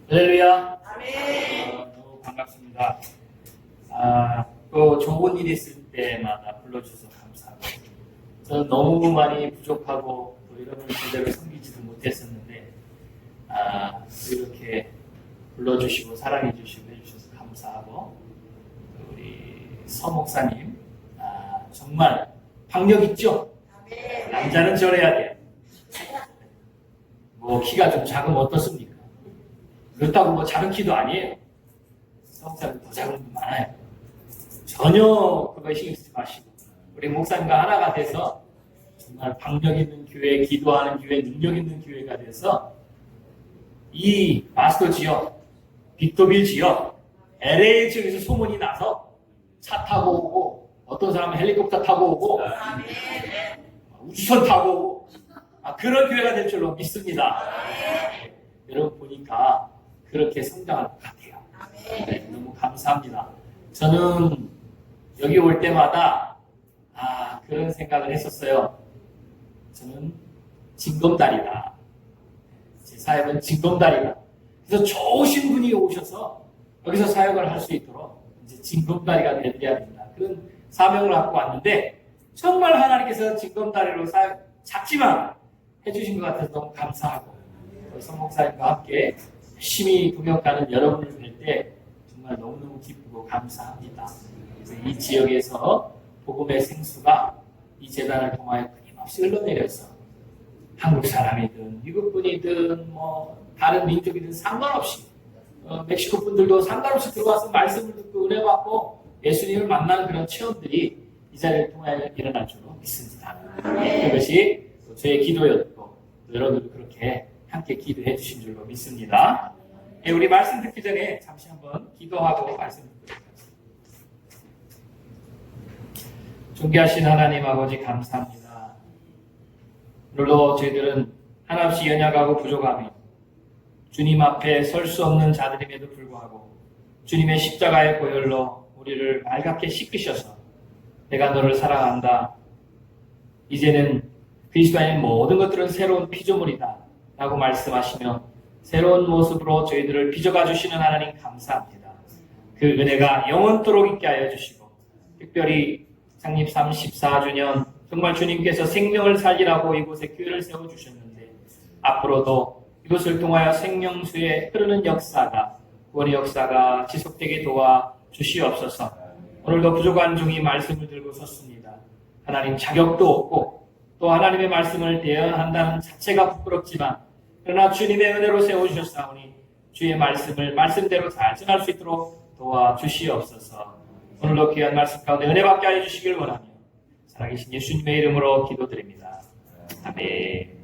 할렐루야. 아멘. 너무 반갑습니다. 또 좋은 일이 있을 때마다 불러주셔서 감사하고, 저는 너무 많이 부족하고 또 여러분을 제대로 섬기지도 못했었는데, 이렇게 불러주시고 사랑해주시고 해주셔서 감사하고, 또 우리 서 목사님, 정말 박력 있죠? 아멘. 남자는 저래야 돼요. 뭐 키가 좀 작으면 어떻습니까? 그렇다고 뭐 작은 키도 아니에요. 성사는 더 작은 분 많아요. 전혀 그거 신경 쓰지 마시고 우리 목사님과 하나가 돼서 정말 박력 있는 교회, 기도하는 교회, 능력 있는 교회가 돼서 이 마스터 지역, 빅토빌 지역, LA 지역에서 소문이 나서 차 타고 오고 어떤 사람은 헬리콥터 타고 오고 아멘. 우주선 타고 오고 그런 교회가 될 줄로 믿습니다. 여러분 보니까 그렇게 성장할 것 같아요. 네, 너무 감사합니다. 저는 여기 올 때마다 그런 생각을 했었어요. 저는 징검다리다. 제 사역은 징검다리다. 그래서 좋으신 분이 오셔서 여기서 사역을 할 수 있도록 이제 징검다리가 되어야 된다. 그런 사명을 갖고 왔는데 정말 하나님께서 징검다리로 사역 작지만 해주신 것 같아서 너무 감사하고 성 목사님과 함께 열심히 동역하는 여러분을 뵐 때 정말 너무너무 기쁘고 감사합니다. 그래서 이 지역에서 복음의 생수가 이 재단을 통하여 끊임없이 흘러내려서 한국 사람이든 미국 분이든 뭐 다른 민족이든 상관없이 멕시코 분들도 상관없이 들어와서 말씀을 듣고 은혜 받고 예수님을 만나는 그런 체험들이 이 자리를 통하여 일어날 줄로 믿습니다. 그것이 저의 기도였고 여러분도 그렇게 함께 기도해 주신 줄로 믿습니다. 우리 말씀 듣기 전에 잠시 한번 기도하고 말씀 듣도록 하겠습니다. 존귀하신 하나님 아버지 감사합니다. 오늘도 저희들은 한없이 연약하고 부족하며 주님 앞에 설 수 없는 자들임에도 불구하고 주님의 십자가의 보혈로 우리를 맑게 씻으셔서 내가 너를 사랑한다. 이제는 그리스도 안에 모든 것들은 새로운 피조물이다 라고 말씀하시며 새로운 모습으로 저희들을 빚어가 주시는 하나님 감사합니다. 그 은혜가 영원토록 있게 하여 주시고 특별히 창립 34주년 정말 주님께서 생명을 살리라고 이곳에 교회를 세워주셨는데 앞으로도 이곳을 통하여 생명수의 흐르는 역사가 구원의 역사가 지속되게 도와 주시옵소서. 오늘도 부족한 종이 말씀을 들고 섰습니다. 하나님 자격도 없고 또 하나님의 말씀을 대언한다는 자체가 부끄럽지만 그러나 주님의 은혜로 세워주셨사오니 주의 말씀을 말씀대로 잘 전할 수 있도록 도와주시옵소서. 오늘도 귀한 말씀 가운데 은혜 받게 하여 주시길 원하며 살아계신 예수님의 이름으로 기도드립니다. 아멘.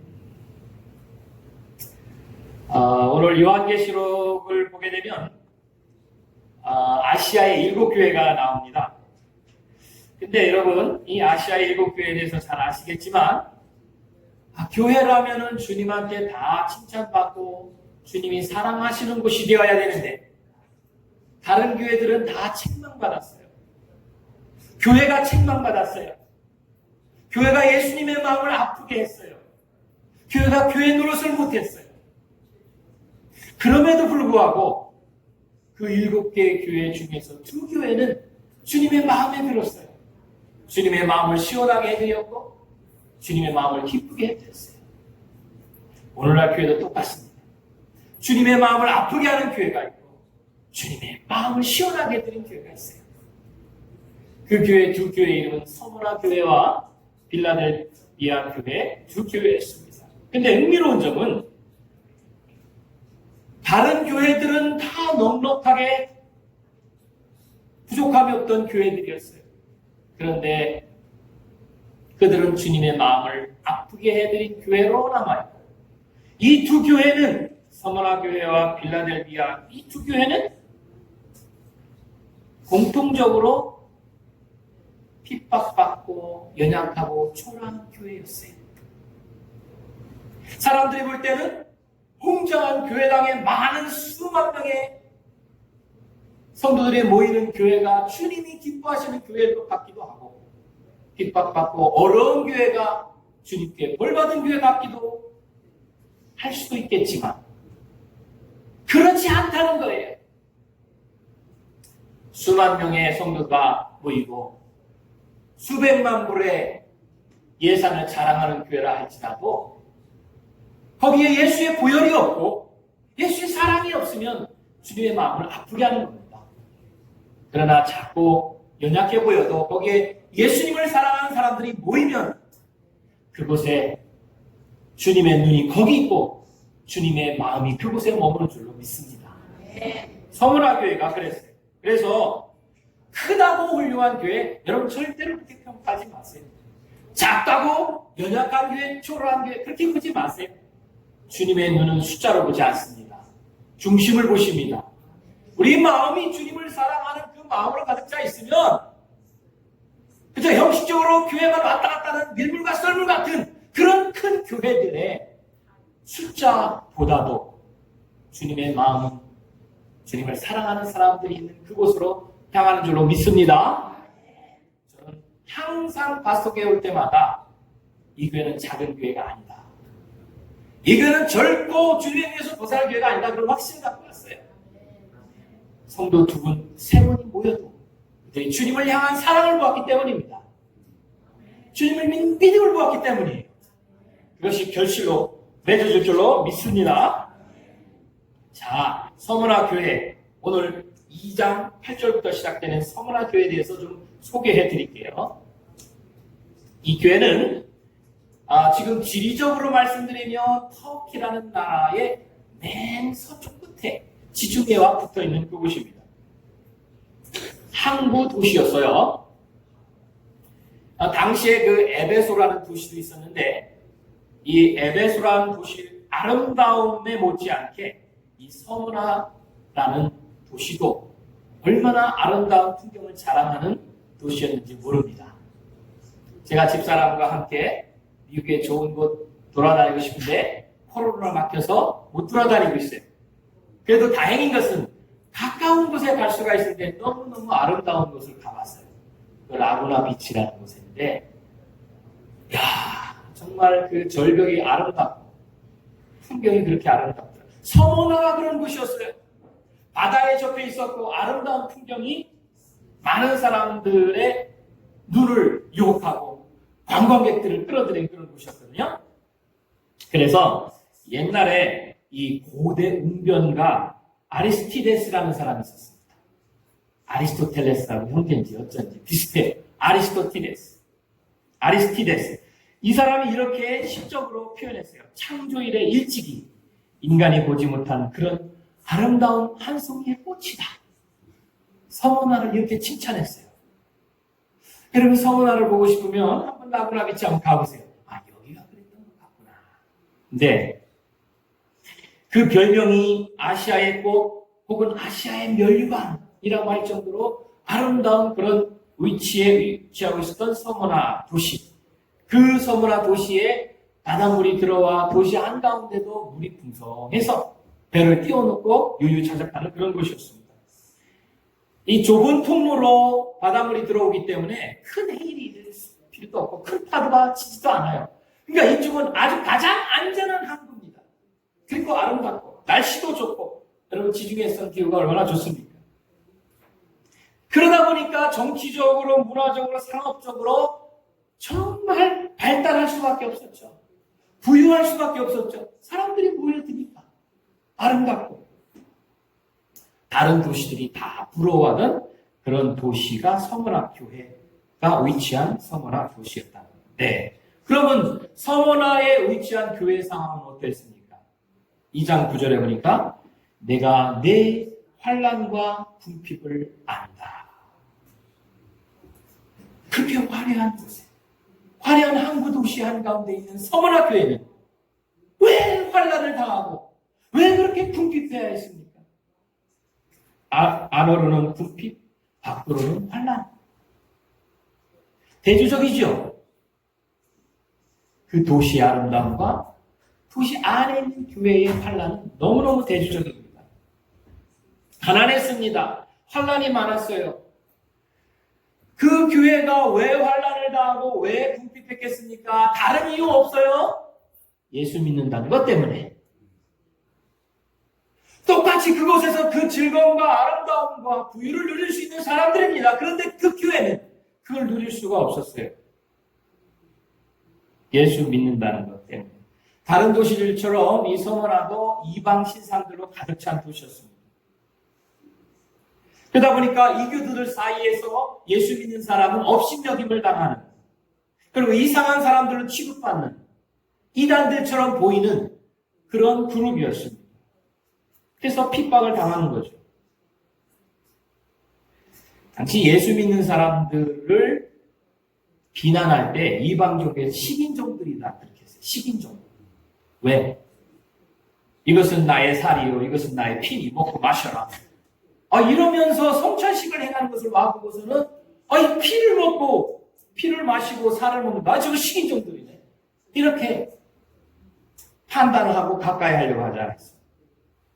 오늘 요한계시록을 보게 되면 아시아의 7교회가 나옵니다. 근데 여러분 이 아시아의 7교회에 대해서 잘 아시겠지만 교회라면은 주님한테 다 칭찬받고 주님이 사랑하시는 곳이 되어야 되는데 다른 교회들은 다 책망받았어요. 교회가 책망받았어요. 교회가 예수님의 마음을 아프게 했어요. 교회가 교회 노릇을 못했어요. 그럼에도 불구하고 그 7개의 교회 중에서 2교회는 주님의 마음에 들었어요. 주님의 마음을 시원하게 해드렸고 주님의 마음을 기쁘게 해드렸어요. 오늘날 교회도 똑같습니다. 주님의 마음을 아프게 하는 교회가 있고 주님의 마음을 시원하게 해드린 교회가 있어요. 그 교회 2교회의 이름은 서머나 교회와 빌라델비아 교회 2교회였습니다. 근데 흥미로운 점은 다른 교회들은 다 넉넉하게 부족함이 없던 교회들이었어요. 그런데 그들은 주님의 마음을 아프게 해드린 교회로 남아있고 이 2교회는 서머나 교회와 빌라델비아 이 2교회는 공통적으로 핍박받고 연약하고 초라한 교회였어요. 사람들이 볼 때는 웅장한 교회당에 많은 수만 명의 성도들이 모이는 교회가 주님이 기뻐하시는 교회일 것 같기도 하고 핍박받고 어려운 교회가 주님께 벌받은 교회 같기도 할 수도 있겠지만 그렇지 않다는 거예요. 수만 명의 성도가 모이고 수백만 불의 예산을 자랑하는 교회라 할지라도 거기에 예수의 보혈이 없고 예수의 사랑이 없으면 주님의 마음을 아프게 하는 겁니다. 그러나 작고 연약해 보여도 거기에 예수님을 사랑하는 사람들이 모이면 그곳에 주님의 눈이 거기 있고 주님의 마음이 그곳에 머무는 줄로 믿습니다. 서문화교회가 그랬어요. 그래서 크다고 훌륭한 교회 여러분 절대로 그렇게 평가하지 마세요. 작다고 연약한 교회, 초라한 교회 그렇게 보지 마세요. 주님의 눈은 숫자로 보지 않습니다. 중심을 보십니다. 우리 마음이 주님을 사랑하는 그 마음으로 가득 차 있으면 그저 형식적으로 교회만 왔다 갔다 하는 밀물과 썰물 같은 그런 큰 교회들의 숫자보다도 주님의 마음은 주님을 사랑하는 사람들이 있는 그곳으로 향하는 줄로 믿습니다. 저는 항상 파스토교회 올 때마다 이 교회는 작은 교회가 아니다. 이 교회는 절고 주님에 위해서 도살할 교회가 아니다. 그런 확신을 갖고 왔어요. 성도 2분, 3분이 모여도 그들이 주님을 향한 사랑을 보았기 때문입니다. 주님을 믿는 믿음을 보았기 때문이에요. 그것이 결실로 맺어질 줄로 믿습니다. 자, 서문화 교회 오늘 2장 8절부터 시작되는 서문화 교회에 대해서 좀 소개해 드릴게요. 이 교회는 지금 지리적으로 말씀드리면 터키라는 나라의 맨 서쪽 끝에 지중해와 붙어 있는 그곳입니다. 항구 도시였어요. 당시에 그 에베소라는 도시도 있었는데 이 에베소라는 도시 아름다움에 못지않게 이 서문화라는 도시도 얼마나 아름다운 풍경을 자랑하는 도시였는지 모릅니다. 제가 집사람과 함께 미국에 좋은 곳 돌아다니고 싶은데 코로나 막혀서 못 돌아다니고 있어요. 그래도 다행인 것은 가까운 곳에 갈 수가 있을 때 너무너무 아름다운 곳을 가봤어요. 그 라구나 비치라는 곳인데 야 정말 그 절벽이 아름답고 풍경이 그렇게 아름답더라고요. 서문화가 그런 곳이었어요. 바다에 접해 있었고 아름다운 풍경이 많은 사람들의 눈을 유혹하고 관광객들을 끌어들인 그런 곳이었거든요. 그래서 옛날에 이 고대 웅변가 아리스티데스라는 사람이 있었습니다. 아리스토텔레스라고 형제인지 어쩐지 비슷해요. 아리스티데스. 이 사람이 이렇게 시적으로 표현했어요. 창조일의 일찍이 인간이 보지 못한 그런 아름다운 한 송이의 꽃이다. 서문화를 이렇게 칭찬했어요. 여러분 서문화를 보고 싶으면 한번 라구나 비치 한번 가보세요. 여기가 그랬던 것 같구나. 근데 그 별명이 아시아의 꽃 혹은 아시아의 멸류관이라고 할 정도로 아름다운 그런 위치에 위치하고 있었던 서문화 도시. 그 서문화 도시에 바닷물이 들어와 도시 한가운데도 물이 풍성해서 배를 띄워놓고 유유자적하는 그런 곳이었습니다. 이 좁은 통로로 바닷물이 들어오기 때문에 큰 해일이 있을 필요도 없고 큰 파도가 치지도 않아요. 그러니까 이쪽은 아주 가장 안전한 항구입니다. 그리고 아름답고 날씨도 좋고 여러분 지중해성 기후가 얼마나 좋습니까? 그러다 보니까 정치적으로 문화적으로 상업적으로 정말 발달할 수밖에 없었죠. 부유할 수밖에 없었죠. 사람들이 모여드니까 아름답고 다른 도시들이 다 부러워하는 그런 도시가 서문화 교회가 위치한 서문화 도시였다. 네. 그러면 서문화에 위치한 교회 상황은 어땠습니까? 2장 9절에 보니까 내가 내 환난과 궁핍을 안다. 그렇게 화려한 곳에 화려한 항구 도시 한가운데 있는 서문화 교회는 왜 환난을 당하고 왜 그렇게 궁핍해야 했습니까? 안으로는 궁핍, 밖으로는 환난. 대조적이죠. 그 도시의 아름다움과 도시 안에 있는 교회의 환난은 너무너무 대조적입니다. 가난했습니다. 환난이 많았어요. 그 교회가 왜 환난을 당하고 왜 궁핍했겠습니까? 다른 이유 없어요. 예수 믿는다는 것 때문에. 똑같이 마치 그곳에서 그 즐거움과 아름다움과 부유를 누릴 수 있는 사람들입니다. 그런데 그 교회는 그걸 누릴 수가 없었어요. 예수 믿는다는 것 때문에. 다른 도시들처럼 이 서머나도 이방 신상들로 가득 찬 도시였습니다. 그러다 보니까 이교도들 사이에서 예수 믿는 사람은 업신여김을 당하는, 그리고 이상한 사람들로 취급받는 이단들처럼 보이는 그런 그룹이었습니다. 그래서 핍박을 당하는 거죠. 당시 예수 믿는 사람들을 비난할 때 이방족의 식인종들이다 그렇게 했어요. 식인종. 왜? 이것은 나의 살이요, 이것은 나의 피니, 먹고 마셔라. 이러면서 성찬식을 행하는 것을 와보고서는 이 피를 먹고 피를 마시고 살을 먹는다. 저거 식인종들이네. 이렇게 판단을 하고 가까이 하려고 하지 않았어요.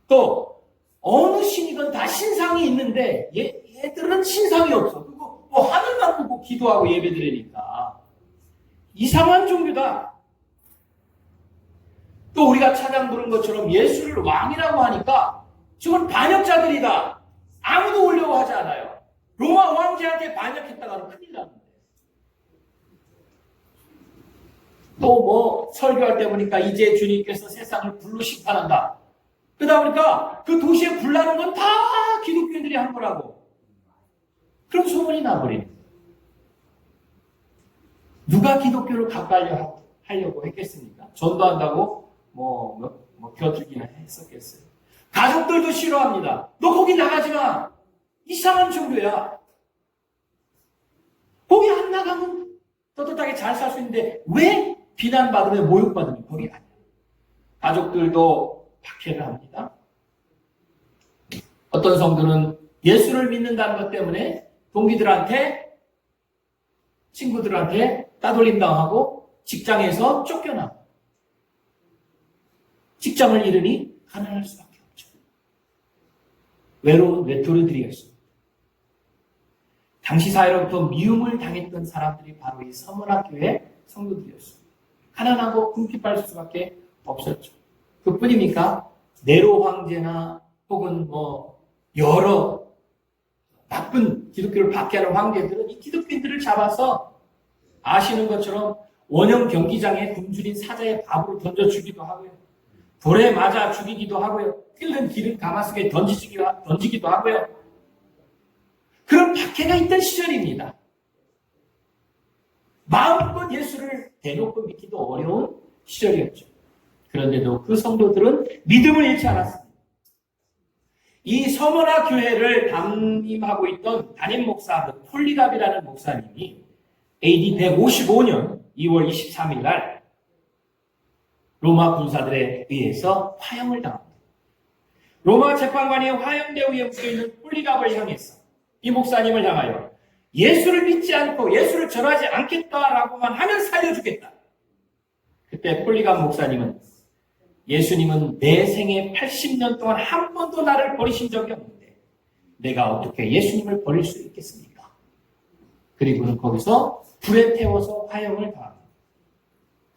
또 어느 신이건 다 신상이 있는데 얘들은 신상이 없어. 그리고 뭐 하늘만 보고 기도하고 예배드리니까 이상한 종교다. 또 우리가 찬양 부른 것처럼 예수를 왕이라고 하니까 저건 반역자들이다. 아무도 오려고 하지 않아요. 로마 황제한테 반역했다가는 큰일 나는데. 또 뭐 설교할 때 보니까 이제 주님께서 세상을 불로 심판한다. 그러다 보니까 그 도시에 불나는 건 다 기독교인들이 한 거라고. 그런 소문이 나버리는. 누가 기독교를 가까이 하려고 했겠습니까? 전도한다고 껴들기나 했었겠어요. 가족들도 싫어합니다. 너 거기 나가지 마. 이상한 종교야. 거기 안 나가면 떳떳하게 잘 살 수 있는데 왜 비난받으면 모욕받으면 거기 가냐. 가족들도 박해를 합니다. 어떤 성도는 예수를 믿는다는 것 때문에 동기들한테, 친구들한테 따돌림 당하고 직장에서 쫓겨나고 직장을 잃으니 가난할 수밖에 없죠. 외로운 외톨이들이었습니다. 당시 사회로부터 미움을 당했던 사람들이 바로 이 서문학교의 성도들이었습니다. 가난하고 궁핍할 수밖에 없었죠. 그뿐입니까? 네로 황제나 혹은 여러 나쁜 기독교를 박해하는 황제들은 이 기독교인들을 잡아서 아시는 것처럼 원형 경기장에 굶주린 사자의 밥으로 던져 주기도 하고요. 돌에 맞아 죽이기도 하고요. 끓는 기름 가마솥에 던지기도 하고요. 그런 박해가 있던 시절입니다. 마음껏 예수를 대놓고 믿기도 어려운 시절이었죠. 그런데도 그 성도들은 믿음을 잃지 않았습니다. 이 서머나 교회를 담임하고 있던 담임 목사 폴리갑이라는 목사님이 AD 155년 2월 23일 날 로마 군사들에 의해서 화형을 당합니다. 로마 재판관이 화형대 위에 묶여있는 폴리갑을 향해서 이 목사님을 향하여 예수를 믿지 않고 예수를 전하지 않겠다라고만 하면 살려주겠다. 그때 폴리갑 목사님은 예수님은 내 생애 80년 동안 한 번도 나를 버리신 적이 없는데 내가 어떻게 예수님을 버릴 수 있겠습니까? 그리고는 거기서 불에 태워서 화형을 당합니다.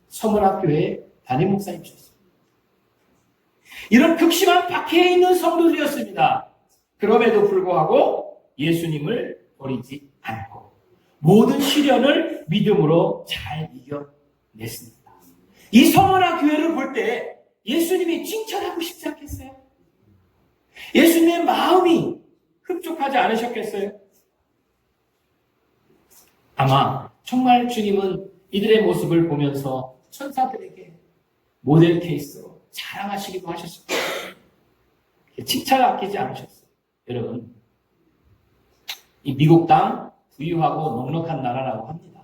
서문학교의 담임 목사님이셨습니다. 이런 극심한 박해에 있는 성도들이었습니다. 그럼에도 불구하고 예수님을 버리지 않고 모든 시련을 믿음으로 잘 이겨냈습니다. 이 서문학 교회를 볼 때 예수님이 칭찬하고 싶지 않겠어요? 예수님의 마음이 흡족하지 않으셨겠어요? 아마 정말 주님은 이들의 모습을 보면서 천사들에게 모델 케이스로 자랑하시기도 하셨을 거예요. 칭찬을 아끼지 않으셨어요. 여러분, 이 미국 땅 부유하고 넉넉한 나라라고 합니다.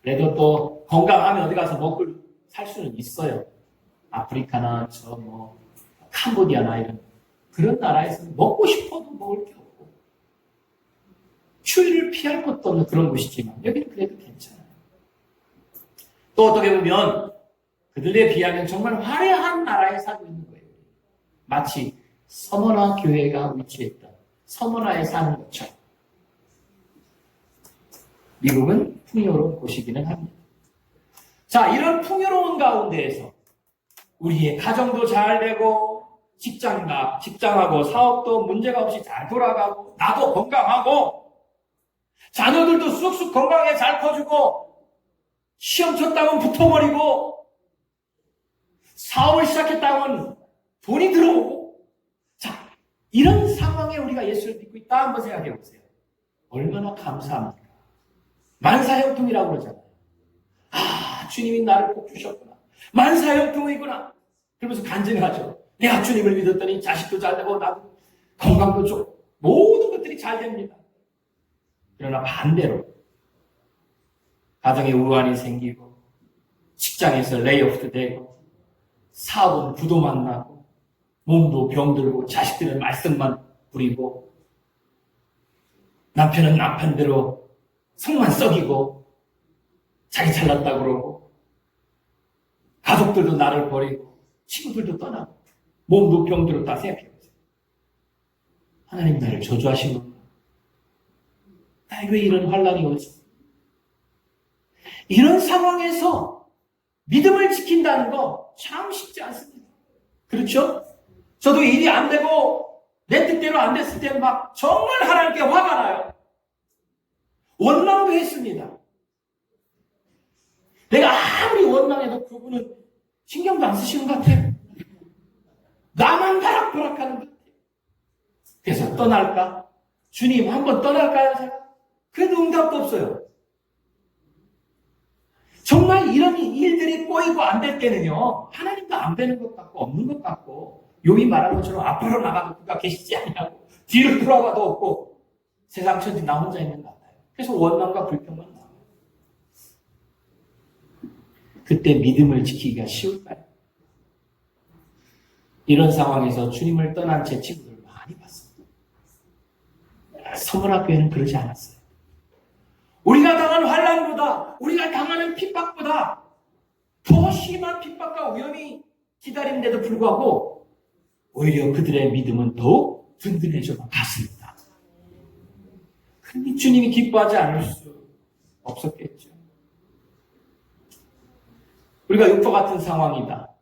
그래도 또 건강하면 어디 가서 먹고 살 수는 있어요. 아프리카나 캄보디아나 이런 그런 나라에서는 먹고 싶어도 먹을 게 없고 추위를 피할 것도 없는 그런 곳이지만 여기는 그래도 괜찮아요. 또 어떻게 보면 그들에 비하면 정말 화려한 나라에 살고 있는 거예요. 마치 서머나 교회가 위치했던 서머나에 사는 것처럼 미국은 풍요로운 곳이기는 합니다. 자, 이런 풍요로운 가운데에서 우리의 가정도 잘 되고 직장하고 사업도 문제가 없이 잘 돌아가고, 나도 건강하고, 자녀들도 쑥쑥 건강하게 잘 커주고, 시험 쳤다면 붙어버리고, 사업을 시작했다면 돈이 들어오고, 자, 이런 상황에 우리가 예수를 믿고 있다 한번 생각해 보세요. 얼마나 감사합니까? 만사형통이라고 그러잖아요. 아, 주님이 나를 꼭 주셨구나. 만사형통이구나. 그러면서 간증하죠. 내가 주님을 믿었더니 자식도 잘 되고 나도 건강도 좋고 모든 것들이 잘 됩니다. 그러나 반대로 가정에 우환이 생기고 직장에서 레이오프도 되고 사업은 부도만 나고 몸도 병들고 자식들은 말썽만 부리고 남편은 남편대로 성만 썩이고 자기 잘났다고 그러고 가족들도 나를 버리고 친구들도 떠나고 몸도 병들고 다 생각해보세요. 하나님 나를 저주하신 건가? 나에게 왜 이런 환란이 오지? 이런 상황에서 믿음을 지킨다는 거 참 쉽지 않습니다. 그렇죠? 저도 일이 안 되고 내 뜻대로 안 됐을 때 막 정말 하나님께 화가 나요. 원망도 했습니다. 내가 아무리 원망해도 그분은 신경도 안 쓰시는 것 같아요. 나만 바락바락하는 것 같아요. 그래서 떠날까? 주님 한번 떠날까요? 제가? 그래도 응답도 없어요. 정말 이런 일들이 꼬이고 안 될 때는요, 하나님도 안 되는 것 같고 없는 것 같고 욥이 말한 것처럼 앞으로 나가도 그가 계시지 않냐고 뒤로 돌아가도 없고 세상 천지 나 혼자 있는 것 같아요. 그래서 원망과 불평만 나와요. 그때 믿음을 지키기가 쉬울까요? 이런 상황에서 주님을 떠난 제 친구들 많이 봤습니다. 서문학교에는 그러지 않았어요. 우리가 당한 환난보다 우리가 당하는 핍박보다 더 심한 핍박과 위험이 기다리는데도 불구하고 오히려 그들의 믿음은 더욱 든든해져 갔습니다. 그러니 주님이 기뻐하지 않을 수 없었겠죠. 우리가 육포 같은 상황이다.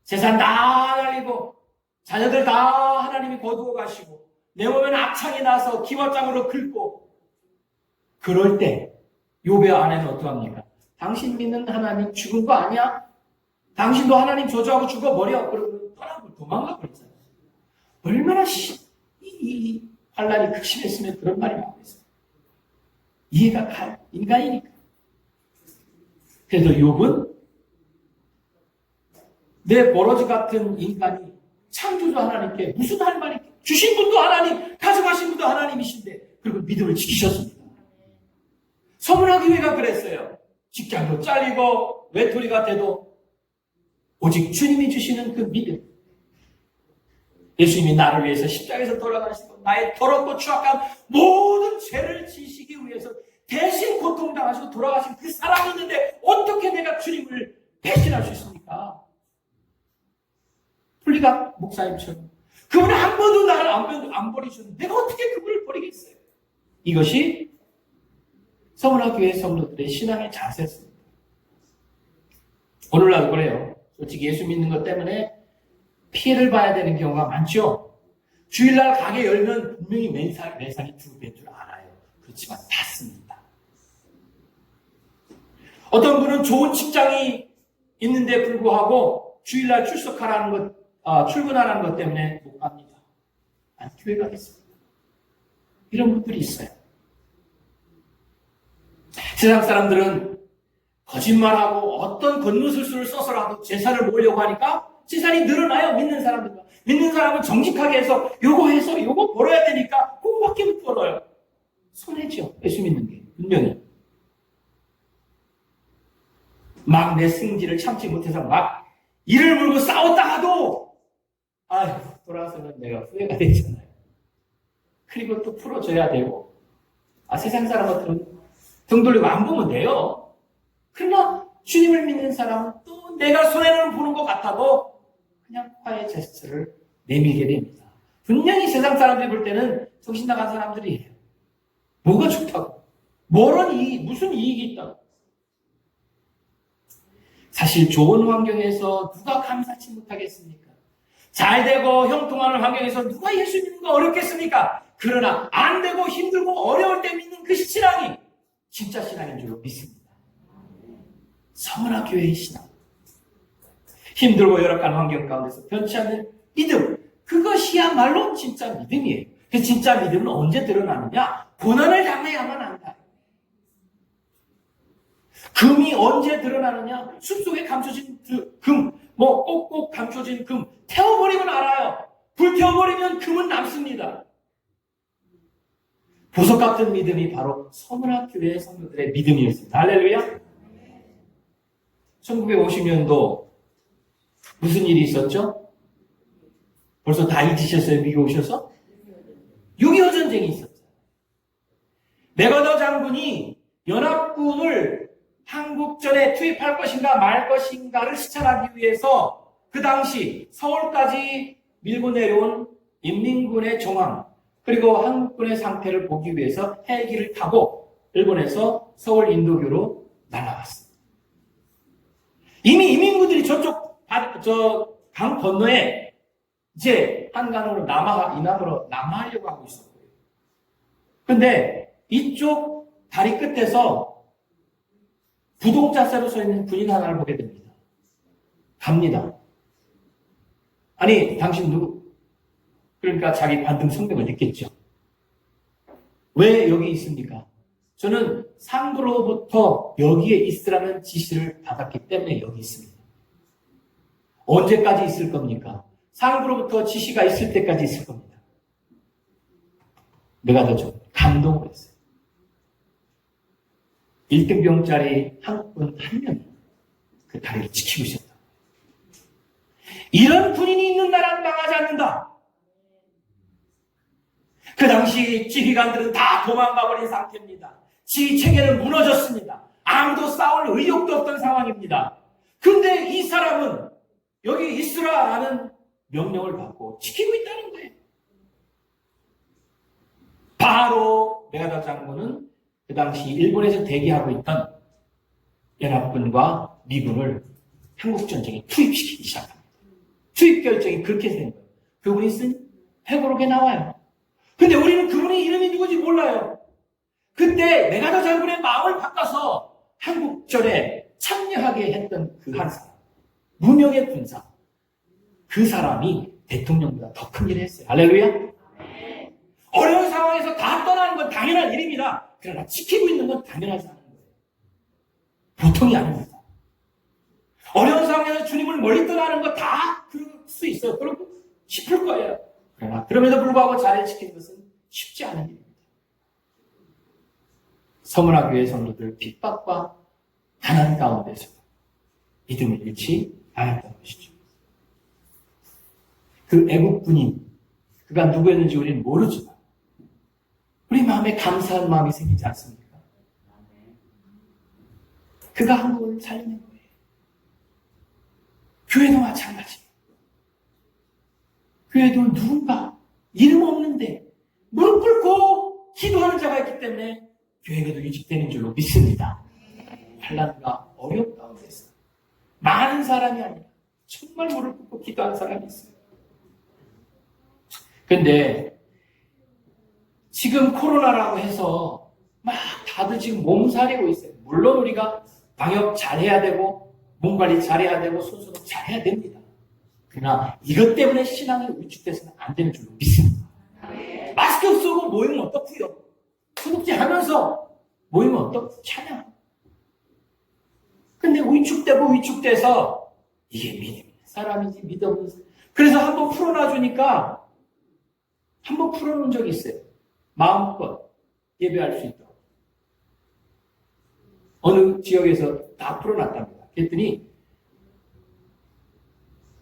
재산 다 날리고 자녀들 다 하나님이 거두어 가시고 내 몸에는 악창이 나서 기와장으로 긁고 그럴 때 욥의 아내는 어떡합니까? 당신 믿는 하나님 죽은 거 아니야? 당신도 하나님 저주하고 죽어버려. 그러고 떠나고 도망가 버렸잖아요. 얼마나 이 환란이 극심했으면 그런 말이 나오겠어요. 이해가 가요. 인간이니까. 그래서 욥은 내 버러지 같은 인간이 창조주 하나님께 무슨 할 말이 주신 분도 하나님, 가져가신 분도 하나님이신데 그리고 믿음을 지키셨습니다. 서문화교회가 그랬어요. 직장도 잘리고 외톨이가 돼도 오직 주님이 주시는 그 믿음. 예수님이 나를 위해서 십자가에서 돌아가시고 나의 더럽고 추악한 모든 죄를 지시기 위해서 대신 고통당하시고 돌아가신 그 사랑이 있는데 어떻게 내가 주님을 배신할 수 있습니까? 플리각 목사님처럼 그분이 한 번도 나를 안 버리셨는데 내가 어떻게 그분을 버리겠어요? 이것이 서문화교회 성도들의 신앙의 자세였습니다. 오늘날도 그래요. 솔직히 예수 믿는 것 때문에 피해를 봐야 되는 경우가 많죠. 주일날 가게 열면 분명히 매상이 두 배인 줄 알아요. 그렇지만 닫습니다. 어떤 분은 좋은 직장이 있는데 불구하고 주일날 출석하라는 출근하라는 것 때문에 못 갑니다. 난 교회 가겠습니다. 이런 분들이 있어요. 세상 사람들은 거짓말하고 어떤 겉누술수를 써서라도 재산을 모으려고 하니까 재산이 늘어나요. 믿는 사람들과. 믿는 사람은 정직하게 해서 요거 벌어야 되니까 그거밖에 못 벌어요. 손해죠. 예수 믿는 게. 분명히. 막 내 승질을 참지 못해서 막 이를 물고 싸웠다 하도 돌아서는 내가 후회가 되잖아요. 그리고 또 풀어줘야 되고 세상 사람 같으면 등 돌리고 안 보면 돼요. 그러나 주님을 믿는 사람은 또 내가 손해를 보는 것 같아도 그냥 화해 제스처를 내밀게 됩니다. 분명히 세상 사람들이 볼 때는 정신 나간 사람들이에요. 뭐가 좋다고? 무슨 이익이 있다고? 사실 좋은 환경에서 누가 감사치 못하겠습니까? 잘 되고 형통하는 환경에서 누가 예수 믿는 거 어렵겠습니까? 그러나 안 되고 힘들고 어려울 때 믿는 그 신앙이 진짜 신앙인 줄로 믿습니다. 서문화교회의 신앙. 힘들고 열악한 환경 가운데서 변치 않는 믿음. 그것이야말로 진짜 믿음이에요. 그 진짜 믿음은 언제 드러나느냐? 고난을 당해야만 한다. 금이 언제 드러나느냐? 숲속에 감춰진 금, 꼭꼭 감춰진 금. 태워버리면 알아요. 불태워버리면 금은 남습니다. 보석 같은 믿음이 바로 서문화교회 성도들의 믿음이었습니다. 할렐루야. 1950년도 무슨 일이 있었죠? 벌써 다 잊으셨어요? 미국 오셔서? 6.25 전쟁이 있었죠. 맥어더 장군이 연합군을 한국전에 투입할 것인가 말 것인가를 시찰하기 위해서 그 당시 서울까지 밀고 내려온 인민군의 정황 그리고 한국군의 상태를 보기 위해서 헬기를 타고 일본에서 서울 인도교로 날아갔습니다. 이미 인민군들이 저쪽 강 건너에 이제 한강으로 이남으로 남하하려고 하고 있었고요. 근데 이쪽 다리 끝에서 부동자세로 서 있는 군인 하나를 보게 됩니다. 갑니다. 아니, 당신 누구? 그러니까 자기 관등 성명을 냈겠죠. 왜 여기 있습니까? 저는 상부로부터 여기에 있으라는 지시를 받았기 때문에 여기 있습니다. 언제까지 있을 겁니까? 상부로부터 지시가 있을 때까지 있을 겁니다. 내가 더 좀 감동을 했어요. 1등병짜리 한국군 한 명이 그 다리를 지키고 있었다. 이런 군인이 있는 나라는 망하지 않는다. 그 당시 지휘관들은 다 도망가버린 상태입니다. 지휘 체계는 무너졌습니다. 아무도 싸울 의욕도 없던 상황입니다. 근데 이 사람은 여기 있으라라는 명령을 받고 지키고 있다는 거예요. 바로 메가더 장군은 그 당시 일본에서 대기하고 있던 연합군과 미군을 한국전쟁에 투입시키기 시작합니다. 투입 결정이 그렇게 된 거예요. 그분이 쓴 회고록에 나와요. 근데 우리는 그분의 이름이 누구지 몰라요. 그때 메가더 장군의 마음을 바꿔서 한국전에 참여하게 했던 그 한 사람, 무명의 군사, 그 사람이 대통령보다 더 큰 일을 했어요. 할렐루야. 어려운 상황에서 다 떠나는 건 당연한 일입니다. 그러나 지키고 있는 건 당연하지 않은 거예요. 보통이 아닙니다. 어려운 상황에서 주님을 멀리 떠나는 거 다 그럴 수 있어요. 그러고 싶을 거예요. 그러나 그럼에도 불구하고 자리를 지키는 것은 쉽지 않은 일입니다. 서문화교회 성도들 핍박과 가난 가운데서 믿음을 잃지 않았던 것이죠. 그 애국군인, 그가 누구였는지 우리는 모르지만 우리 마음에 감사한 마음이 생기지 않습니까? 그가 한국을 살려낸 거예요. 교회도 마찬가지. 교회도 누군가 이름 없는데 무릎 꿇고 기도하는 자가 있기 때문에 교회가 유지되는 줄로 믿습니다. 환난과 어려움 가운데서 많은 사람이 아니라 정말 무릎 꿇고 기도하는 사람이 있어요. 근데 지금 코로나라고 해서 막 다들 지금 몸살이고 있어요. 물론 우리가 방역 잘해야 되고 몸 관리 잘해야 되고 손소독 잘해야 됩니다. 그러나 이것 때문에 신앙이 위축돼서는 안 되는 줄로 믿습니다. 마스크 쓰고 모이면 어떻고요? 소독제 하면서 모이면 어떻고? 찬양. 근데 위축돼서 이게 믿음이야. 사람인지 믿음인지. 그래서 한번 풀어놔주니까 한번 풀어놓은 적이 있어요. 마음껏 예배할 수 있도록. 어느 지역에서 다 풀어놨답니다. 그랬더니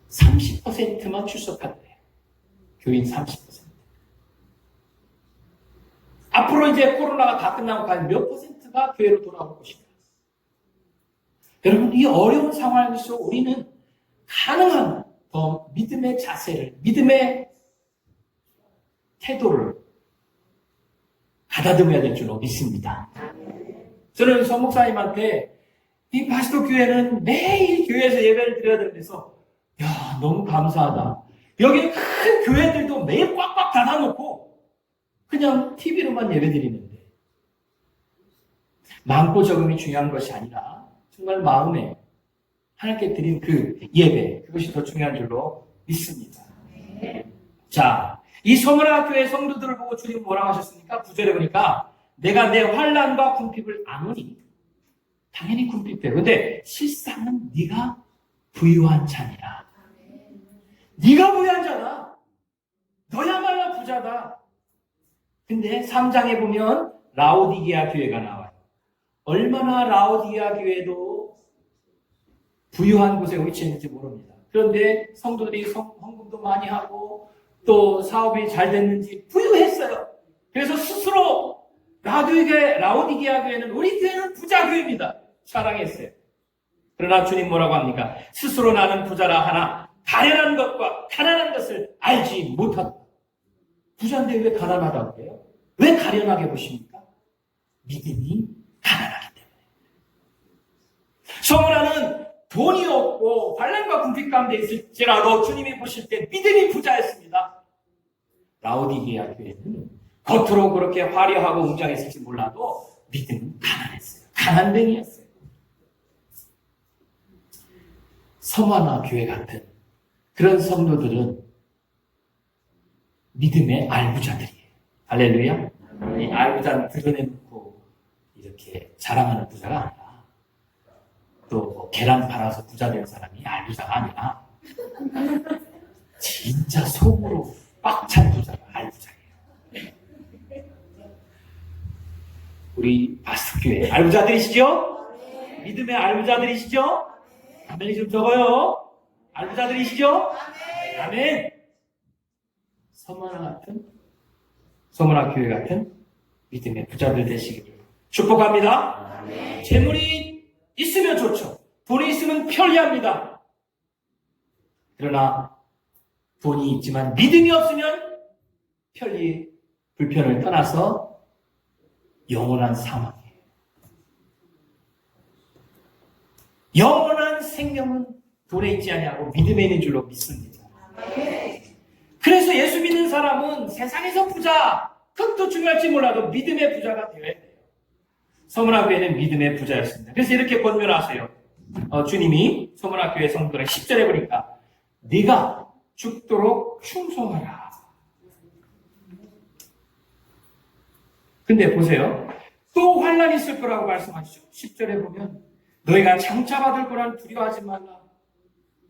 30%만 출석하더래요. 교인 30%. 앞으로 이제 코로나가 다 끝나고 과연 몇 %가 교회로 돌아올 것인가. 여러분, 이 어려운 상황에서 우리는 가능한 더 믿음의 자세를, 믿음의 태도를 가다듬어야 될 줄로 믿습니다. 저는 서 목사님한테 이 바시도 교회는 매일 교회에서 예배를 드려야 되면서 야, 너무 감사하다. 여기 큰 교회들도 매일 꽉꽉 닫아놓고 그냥 TV로만 예배드리는데 많고 적음이 중요한 것이 아니라 정말 마음에 하나님께 드린 그 예배, 그것이 더 중요한 줄로 믿습니다. 자, 이 서머나 교회 성도들을 보고 주님 뭐라고 하셨습니까? 9절에 보니까 내가 내 환난과 궁핍을 아노니 당연히 궁핍해. 근데 실상은 네가 부유한 자니라. 네가 부유한 자다. 너야말로 부자다. 근데 3장에 보면 라오디게아 교회가 나와요. 얼마나 라오디게아 교회도 부유한 곳에 위치했는지 모릅니다. 그런데 성도들이 헌금도 많이 하고 또 사업이 잘 됐는지 부유했어요. 그래서 스스로 라오디게아 교회는 우리 교회는 부자 교회입니다. 자랑했어요. 그러나 주님 뭐라고 합니까? 스스로 나는 부자라 하나 가련한 것과 가난한 것을 알지 못한다. 부자인데 왜 가난하다고 해요? 왜 가련하게 보십니까? 믿음이 가난하기 때문에. 서문화는 돈이 없고 환난과 궁핍 가운데 있을지라도 주님이 보실 때 믿음이 부자였습니다. 라오디게아 교회는 겉으로 그렇게 화려하고 웅장했을지 몰라도 믿음은 가난했어요. 가난뱅이였어요. 서머나 교회 같은 그런 성도들은 믿음의 알부자들이에요. 할렐루야. 이 알부자는 드러내놓고 이렇게 자랑하는 부자가 아니라 또 계란 팔아서 부자 된 사람이 알부자가 아니라 진짜 속으로 꽉 찬 부자가 알부자예요. 우리 바스교회 알부자들이시죠? 믿음의 알부자들이시죠? 아멘이 좀 적어요. 알부자들이시죠? 아멘. 서머나 교회 같은 믿음의 부자들 되시기를 축복합니다. 아멘. 재물이 있으면 좋죠. 돈이 있으면 편리합니다. 그러나 돈이 있지만 믿음이 없으면 불편을 떠나서 영원한 사망이에요. 영원한 생명은 돈에 있지 아니하고 믿음에 있는 줄로 믿습니다. 그래서 예수 믿는 사람은 세상에서 부자, 그것도 중요할지 몰라도 믿음의 부자가 되어야 돼요. 서문화교회는 믿음의 부자였습니다. 그래서 이렇게 권면하세요. 주님이 서문화교회 성도들의 10절에 보니까 네가 죽도록 충성하라. 근데 보세요. 또 환난이 있을 거라고 말씀하시죠. 10절에 보면 너희가 장차 받을 거란 두려워하지 말라.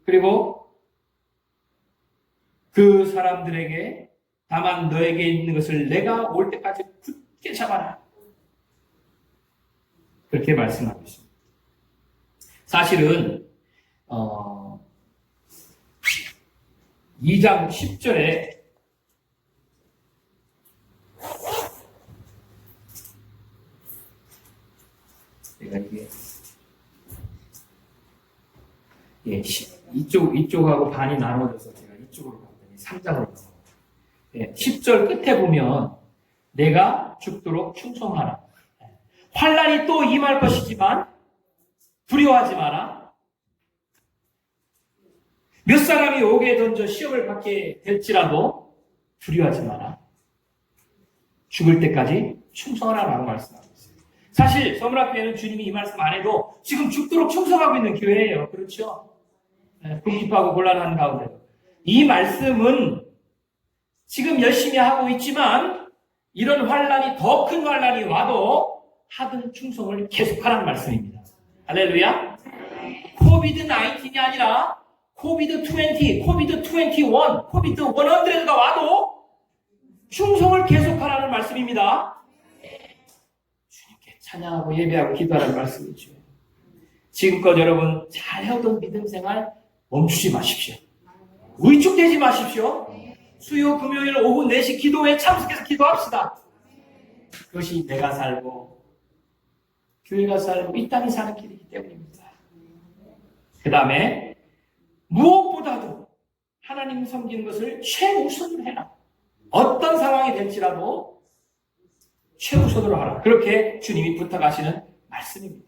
그리고 그 사람들에게 다만 너에게 있는 것을 내가 올 때까지 굳게 잡아라. 그렇게 말씀하고 있습니다. 사실은 2장 10절에 내가 이게 이쪽하고 반이 나눠져서 제가 이쪽으로 갔더니 3장으로 넘어가요. 10절 끝에 보면 내가 죽도록 충성하라. 환난이 또 임할 것이지만 두려워하지 마라. 몇 사람이 옥에 던져 시험을 받게 될지라도 두려워하지 마라. 죽을 때까지 충성하라고 말씀하고 있어요. 사실 서문학교회는 주님이 이 말씀 안 해도 지금 죽도록 충성하고 있는 교회예요. 그렇죠? 궁핍하고 곤란한 가운데 이 말씀은 지금 열심히 하고 있지만 이런 환난이 더 큰 환난이 와도 하던 충성을 계속하라는 말씀입니다. 할렐루야. 코비드-19이 아니라 코비드-20, 코비드-21, 코비드-100가 와도 충성을 계속하라는 말씀입니다. 주님께 찬양하고 예배하고 기도하라는 말씀이죠. 지금껏 여러분 잘 해오던 믿음 생활 멈추지 마십시오. 위축되지 마십시오. 수요 금요일 오후 4시 기도회에 참석해서 기도합시다. 그것이 내가 살고 교회가 살고 이 땅이 사는 길이기 때문입니다. 그 다음에 무엇보다도 하나님 섬기는 것을 최우선으로 해라. 어떤 상황이 될지라도 최우선으로 하라. 그렇게 주님이 부탁하시는 말씀입니다.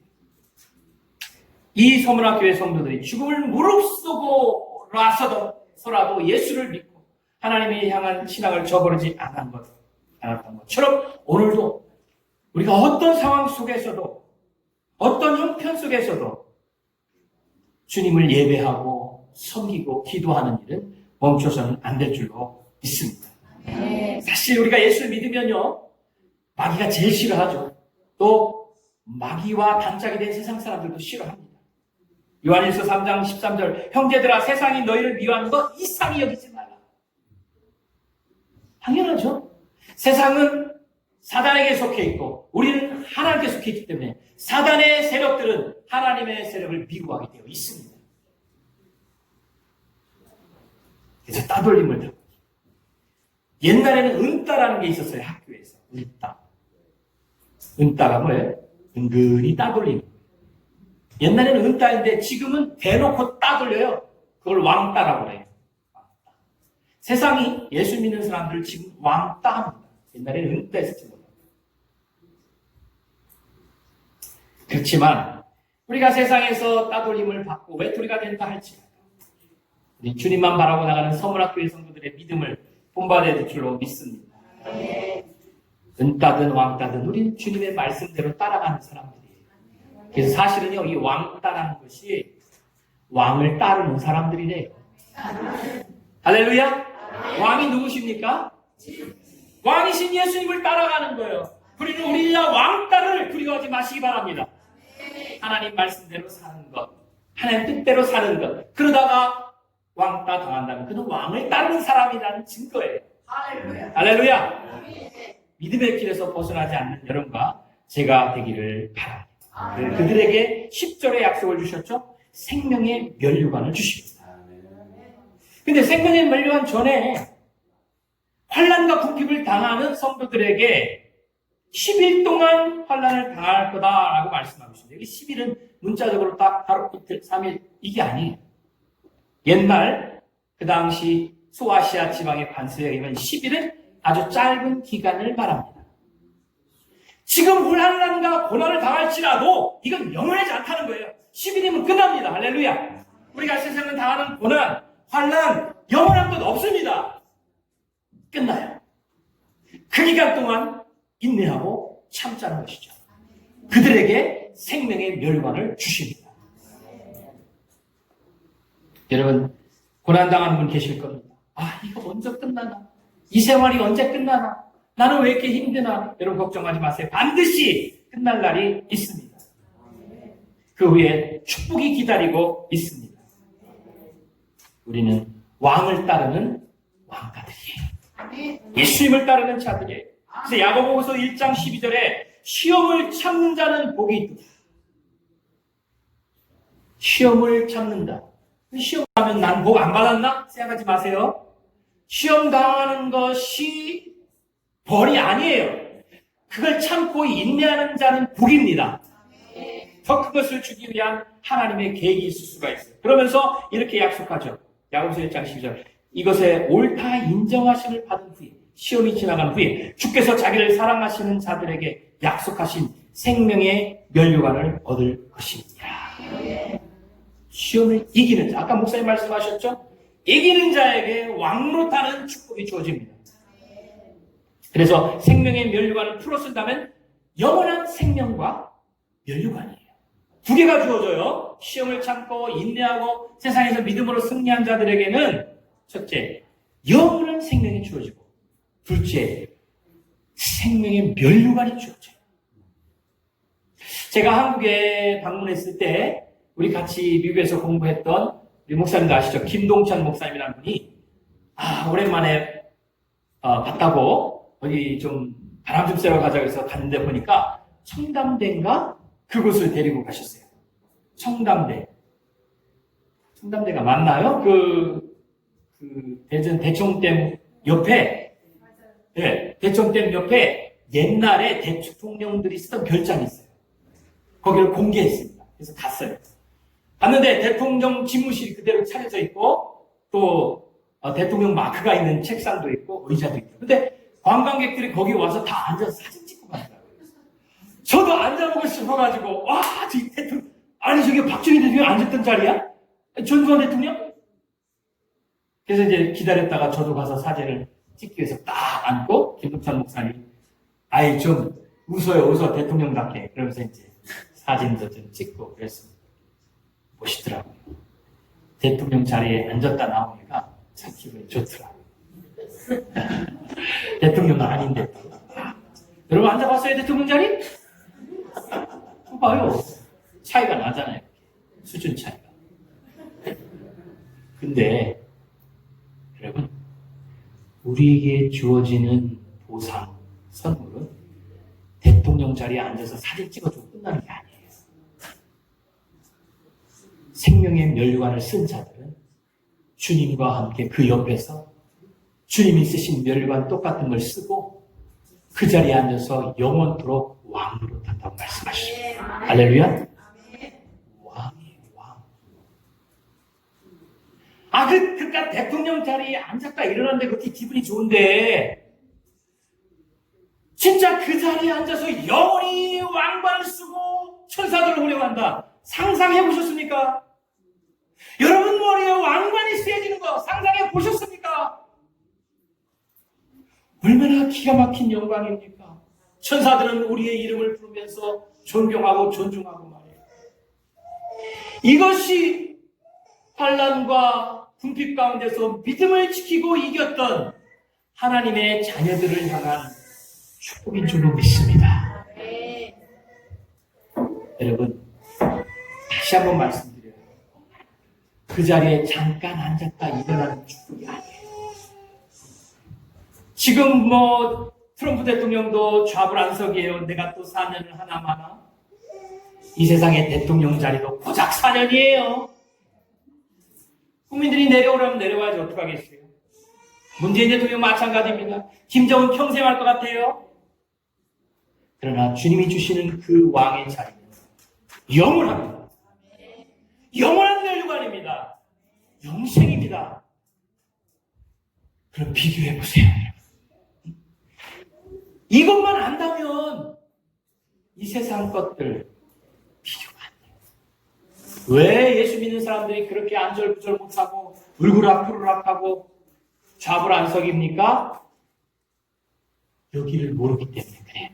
이 서문화교회 성도들이 죽음을 무릅쓰고 나서라도 예수를 믿고 하나님이 향한 신앙을 저버리지 않았던 것처럼 오늘도 우리가 어떤 상황 속에서도 어떤 형편 속에서도 주님을 예배하고 섬기고 기도하는 일은 멈춰서는 안 될 줄로 믿습니다. 사실 우리가 예수를 믿으면요, 마귀가 제일 싫어하죠. 또 마귀와 단짝이 된 세상 사람들도 싫어합니다. 요한일서 3장 13절, 형제들아 세상이 너희를 미워하는 것 이상히 여기지 말라. 당연하죠. 세상은 사단에게 속해 있고 우리는 하나님께 속해 있기 때문에 사단의 세력들은 하나님의 세력을 미워하게 되어 있습니다. 그래서 따돌림을 들고, 옛날에는 은따라는 게 있었어요. 학교에서 은따. 은따가 뭐예요? 은근히 따돌림. 옛날에는 은따인데 지금은 대놓고 따돌려요. 그걸 왕따라고 해요. 세상이 예수 믿는 사람들을 지금 왕따합니다. 옛날에는 은따했을지 몰라요. 그렇지만 우리가 세상에서 따돌림을 받고 외톨이가 된다 할지라도 우리 주님만 바라고 나가는 서문학교의 성도들의 믿음을 본받아야 될 줄로 믿습니다. 은따든 왕따든 우리는 주님의 말씀대로 따라가는 사람들이에요. 그래서 사실은요, 이 왕따라는 것이 왕을 따르는 사람들이래요. 할렐루야! 왕이 누구십니까? 왕이신 예수님을 따라가는 거예요. 그리고 우리가 왕따를 두려워하지 마시기 바랍니다. 하나님 말씀대로 사는 것, 하나님 뜻대로 사는 것, 그러다가 왕따 당한다면 그는 왕을 따르는 사람이라는 증거예요. 할렐루야! 믿음의 길에서 벗어나지 않는 여러분과 제가 되기를 바랍니다. 그들에게 10절의 약속을 주셨죠? 생명의 면류관을 주십니다. 근데 생명의 면류관 전에 환난과 궁핍을 당하는 성도들에게 10일 동안 환난을 당할 거다라고 말씀하고 있습니다. 여기 10일은 문자적으로 딱 하루 이틀 3일 이게 아니에요. 옛날 그 당시 소아시아 지방의 관습에 의하면 10일은 아주 짧은 기간을 말합니다. 지금 환난과 고난을 당할지라도 이건 영원하지 않다는 거예요. 10일이면 끝납니다. 할렐루야. 우리가 세상을 당하는 고난, 환난 영원한 것 없습니다. 끝나요. 그 기간 동안 인내하고 참자는 것이죠. 그들에게 생명의 멸관을 주십니다. 여러분, 고난당하는 분 계실 겁니다. 아, 이거 언제 끝나나? 이 생활이 언제 끝나나? 나는 왜 이렇게 힘드나? 여러분 걱정하지 마세요. 반드시 끝날 날이 있습니다. 그 후에 축복이 기다리고 있습니다. 우리는 왕을 따르는 왕가들이에요. 예수님을 따르는 자들이에요. 그래서 야고보서 1장 12절에 시험을 참는 자는 복이 있다. 시험을 참는다. 시험 하면 난 복 안 받았나? 생각하지 마세요. 시험 당하는 것이 벌이 아니에요. 그걸 참고 인내하는 자는 복입니다. 더 큰 것을 주기 위한 하나님의 계획이 있을 수가 있어요. 그러면서 이렇게 약속하죠. 야고보서 1장 12절. 이것에 옳다 인정하심을 받은 후에 시험이 지나간 후에 주께서 자기를 사랑하시는 자들에게 약속하신 생명의 면류관을 얻을 것입니다. 시험을 이기는 자. 아까 목사님 말씀하셨죠? 이기는 자에게 왕노타는 축복이 주어집니다. 그래서 생명의 면류관을 풀어 쓴다면 영원한 생명과 면류관이에요. 두 개가 주어져요. 시험을 참고 인내하고 세상에서 믿음으로 승리한 자들에게는 첫째, 영원한 생명이 주어지고 둘째, 생명의 면류관이 주어져요. 제가 한국에 방문했을 때 우리 같이 미국에서 공부했던 우리 목사님도 아시죠? 김동찬 목사님이라는 분이 오랜만에 봤다고 어디 좀 바람 좀 쐬러 가자고 해서 갔는데 보니까 청담대인가? 그곳을 데리고 가셨어요. 청담대가 맞나요? 대청댐 옆에, 네, 대청댐 옆에 옛날에 대통령들이 쓰던 별장이 있어요. 거기를 공개했습니다. 그래서 갔어요. 갔는데 대통령 집무실이 그대로 차려져 있고 또 대통령 마크가 있는 책상도 있고 의자도 있고. 근데 관광객들이 거기 와서 다 앉아서 사진 찍고 가더라고요. 저도 앉아보고 싶어가지고 저기 대통령 아니 저기 박정희 대통령 앉았던 자리야? 전두환 대통령? 그래서 이제 기다렸다가 저도 가서 사진을 찍기 위해서 딱 앉고 김동찬 목사님 아이 좀 웃어 대통령답게 그러면서 이제 사진도 좀 찍고 그랬습니다. 멋있더라고요. 대통령 자리에 앉았다 나오니까 참 기분이 좋더라고요. 대통령은 아닌데 여러분 앉아봤어요 대통령 자리? 봐요. 차이가 나잖아요. 수준 차이가. 근데 여러분 우리에게 주어지는 보상, 선물은 대통령 자리에 앉아서 사진 찍어주고 끝나는 게 아니에요. 생명의 면류관을 쓴 자들은 주님과 함께 그 옆에서 주님이 쓰신 면류관 똑같은 걸 쓰고 그 자리에 앉아서 영원토록 왕으로 탄다고 말씀하시죠. 할렐루야. 왕이에요, 왕. 그러니까 대통령 자리에 앉았다 일어났는데 그렇게 기분이 좋은데 진짜 그 자리에 앉아서 영원히 왕관을 쓰고 천사들을 호령한다. 상상해 보셨습니까? 여러분 머리에 왕관이 쓰여지는 거 상상해 보셨습니까? 얼마나 기가 막힌 영광입니까? 천사들은 우리의 이름을 부르면서 존경하고 존중하고 말해요. 이것이 환난과 궁핍 가운데서 믿음을 지키고 이겼던 하나님의 자녀들을 향한 축복인 줄로 믿습니다. 여러분 다시 한번 말씀드려요. 그 자리에 잠깐 앉았다 일어나는 축복이 아니에요. 지금 트럼프 대통령도 좌불안석이에요. 내가 또 4년을 하나 마나. 이 세상의 대통령 자리도 고작 4년이에요. 국민들이 내려오라면 내려와야지 어떡하겠어요. 문재인 대통령 마찬가지입니다. 김정은 평생 할 것 같아요. 그러나 주님이 주시는 그 왕의 자리는 영원합니다. 영원한 멸류관입니다. 영생입니다. 그럼 비교해보세요. 이것만 안다면 이 세상 것들 비교가 안 돼요. 왜 예수 믿는 사람들이 그렇게 안절부절 못하고 울그락부르락하고 좌불안석입니까? 여기를 모르기 때문에 그래요.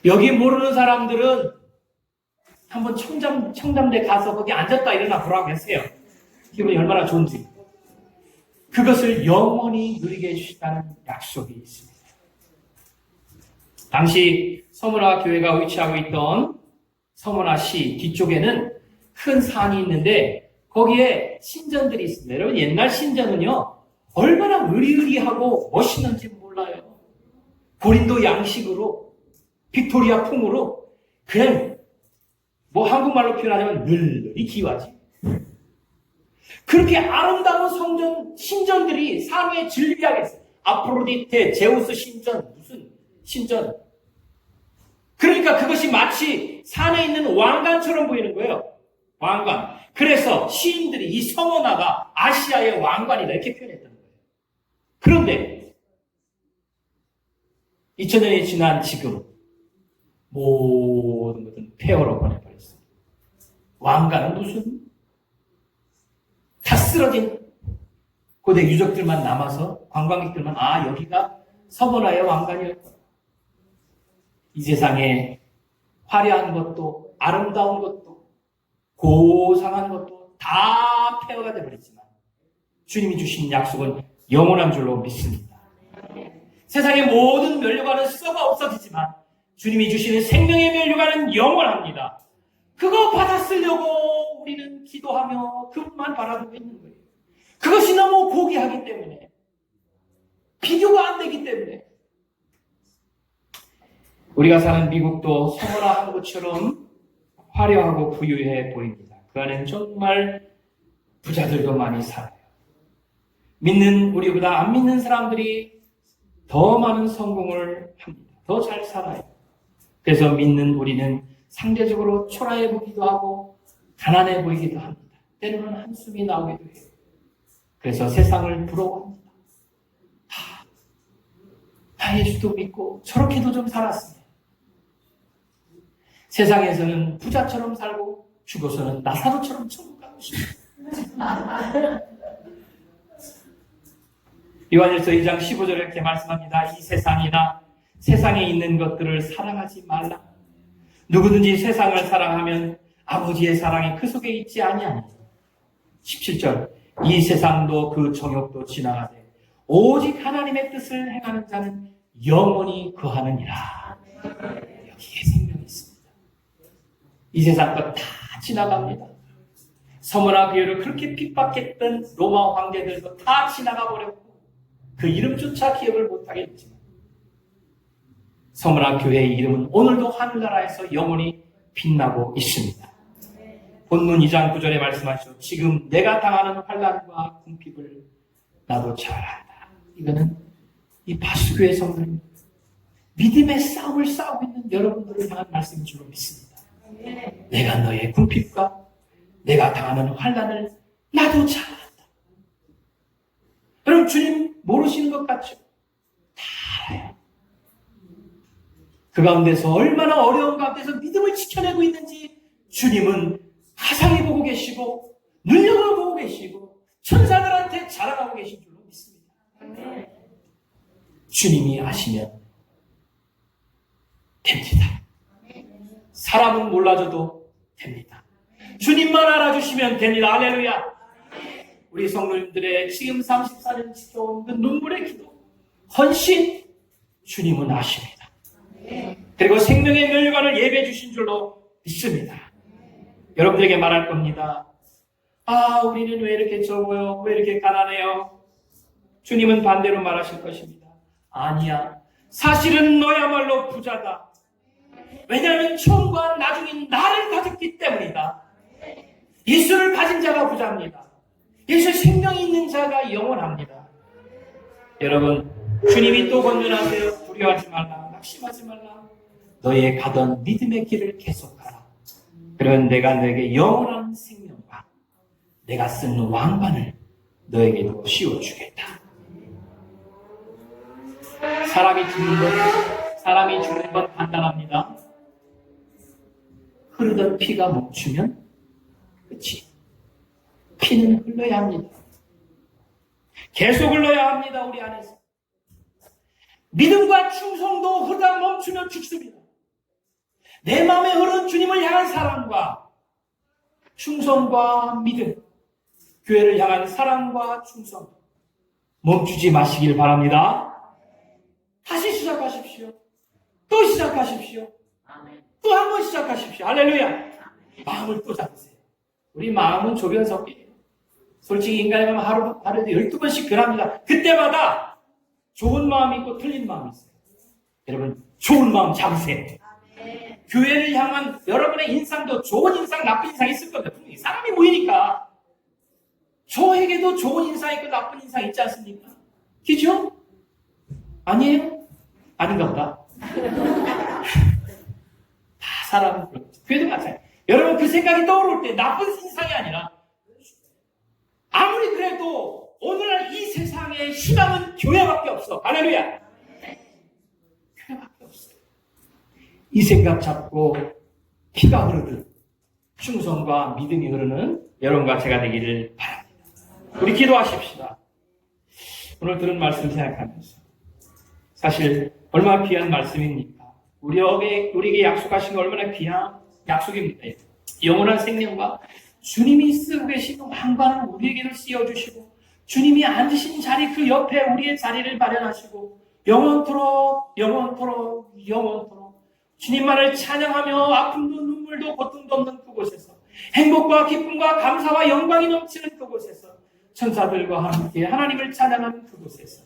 여기 모르는 사람들은 한번 청담대 가서 거기 앉았다 일어나 보라고 했어요. 기분이 얼마나 좋은지. 그것을 영원히 누리게 해주시다는 약속이 있습니다. 당시 서문화 교회가 위치하고 있던 서문화시 뒤쪽에는 큰 산이 있는데 거기에 신전들이 있습니다. 여러분 옛날 신전은요 얼마나 의리의리하고 멋있는지 몰라요. 고린도 양식으로 빅토리아 풍으로 그냥 한국말로 표현하자면 늘늘이 기와지. 그렇게 아름다운 신전들이 산 위에 즐비하게 있어요. 아프로디테, 제우스 신전, 무슨 신전. 그러니까 그것이 마치 산에 있는 왕관처럼 보이는 거예요. 왕관. 그래서 시인들이 이 서문화가 아시아의 왕관이다 이렇게 표현했던 거예요. 그런데 2000년이 지난 지금 모든 것은 폐허로 보내버렸어요. 왕관은 무슨 다 쓰러진 고대 유적들만 남아서 관광객들만 여기가 서문화의 왕관이었구나. 이 세상에 화려한 것도 아름다운 것도 고상한 것도 다 폐허가 되어버렸지만 주님이 주신 약속은 영원한 줄로 믿습니다. 세상의 모든 면류관은 썩어 없어지지만 주님이 주시는 생명의 면류관은 영원합니다. 그거 받았으려고 우리는 기도하며 그분만 바라보고 있는 거예요. 그것이 너무 고귀하기 때문에 비교가 안 되기 때문에 우리가 사는 미국도 서문화 한국처럼 화려하고 부유해 보입니다. 그 안에는 정말 부자들도 많이 살아요. 믿는 우리보다 안 믿는 사람들이 더 많은 성공을 합니다. 더 잘 살아요. 그래서 믿는 우리는 상대적으로 초라해 보기도 하고 가난해 보이기도 합니다. 때로는 한숨이 나오기도 해요. 그래서 세상을 부러워합니다. 예수도 믿고 저렇게도 좀 살았습니다. 세상에서는 부자처럼 살고 죽어서는 나사로처럼 천국 가고 싶어요. 요한일서 2장 15절에 이렇게 말씀합니다. 이 세상이나 세상에 있는 것들을 사랑하지 말라. 누구든지 세상을 사랑하면 아버지의 사랑이 그 속에 있지 아니하니. 17절 이 세상도 그 정욕도 지나가되 오직 하나님의 뜻을 행하는 자는 영원히 거하느니라. 여기에 생명이 있습니다. 이 세상 것 다 지나갑니다. 서머나 교회를 그렇게 핍박했던 로마 황제들도 다 지나가 버렸고 그 이름조차 기억을 못하겠지만 서머나 교회의 이름은 오늘도 하늘나라에서 영원히 빛나고 있습니다. 본문 2장 9절에 말씀하시죠. 지금 내가 당하는 환난과 궁핍을 나도 잘 안다. 이거는 이 바수교회 성도입니다. 믿음의 싸움을 싸우고 있는 여러분들을 향한 말씀인 줄로 믿습니다. 내가 너의 궁핍과 내가 당하는 환난을 나도 잘 안다. 여러분 주님 모르시는 것 같죠? 다 알아요. 그 가운데서 얼마나 어려운 가운데서 믿음을 지켜내고 있는지 주님은 가상히 보고 계시고 눈여겨 보고 계시고 천사들한테 자랑하고 계신 줄로 믿습니다. 주님이 아시면 됩니다. 사람은 몰라줘도 됩니다. 주님만 알아주시면 됩니다. 할렐루야. 우리 성도님들의 지금 34년 지켜온 그 눈물의 기도, 헌신, 주님은 아십니다. 그리고 생명의 멸관을 예배해 주신 줄로 믿습니다. 여러분들에게 말할 겁니다. 아, 우리는 왜 이렇게 적어요? 왜 이렇게 가난해요? 주님은 반대로 말하실 것입니다. 아니야. 사실은 너야말로 부자다. 왜냐하면 처음과 나중인 나를 가졌기 때문이다. 예수를 가진 자가 부자입니다. 예수 생명이 있는 자가 영원합니다. 여러분, 주님이 또 권면하세요. 두려워하지 말라. 낙심하지 말라. 너의 가던 믿음의 길을 계속하라. 그러면 내가 너에게 영원한 생명과 내가 쓴 왕관을 너에게도 씌워주겠다. 사람이 죽는 건 간단합니다. 흐르던 피가 멈추면 끝이. 피는 흘러야 합니다. 계속 흘러야 합니다. 우리 안에서. 믿음과 충성도 흐르다 멈추면 죽습니다. 내 마음에 흐르는 주님을 향한 사랑과 충성과 믿음, 교회를 향한 사랑과 충성 멈추지 마시길 바랍니다. 다시 시작하십시오. 또 시작하십시오. 또 한 번 시작하십시오. 할렐루야. 마음을 또 잡으세요. 우리 마음은 조변석이에요. 솔직히 인간이면 하루에 12번씩 변합니다. 그때마다 좋은 마음이 있고 틀린 마음이 있어요. 여러분, 좋은 마음 잡으세요. 교회를 향한 여러분의 인상도 좋은 인상, 나쁜 인상이 있을 겁니다. 분명히 사람이 모이니까 저에게도 좋은 인상이 있고 나쁜 인상이 있지 않습니까? 그죠? 아니에요? 아닌가 보다. 다 사람은 그렇죠. 교회도 마찬가지예요. 여러분 그 생각이 떠오를 때 나쁜 인상이 아니라 아무리 그래도 오늘날 이 세상에 희망은 교회밖에 없어. 할렐루야. 교회밖에 없어요. 이 생각 잡고 피가 흐르듯 충성과 믿음이 흐르는 여러분과 제가 되기를 바랍니다. 우리 기도하십시다. 오늘 들은 말씀 생각하면서 사실 얼마나 귀한 말씀입니까? 우리에게 약속하신 게 얼마나 귀한 약속입니다. 영원한 생명과 주님이 쓰고 계신 왕관을 우리에게도 씌워주시고 주님이 앉으신 자리 그 옆에 우리의 자리를 마련하시고 영원토록 주님만을 찬양하며 아픔도 눈물도 고통도 없는 그곳에서 행복과 기쁨과 감사와 영광이 넘치는 그곳에서 천사들과 함께 하나님을 찬양하는 그곳에서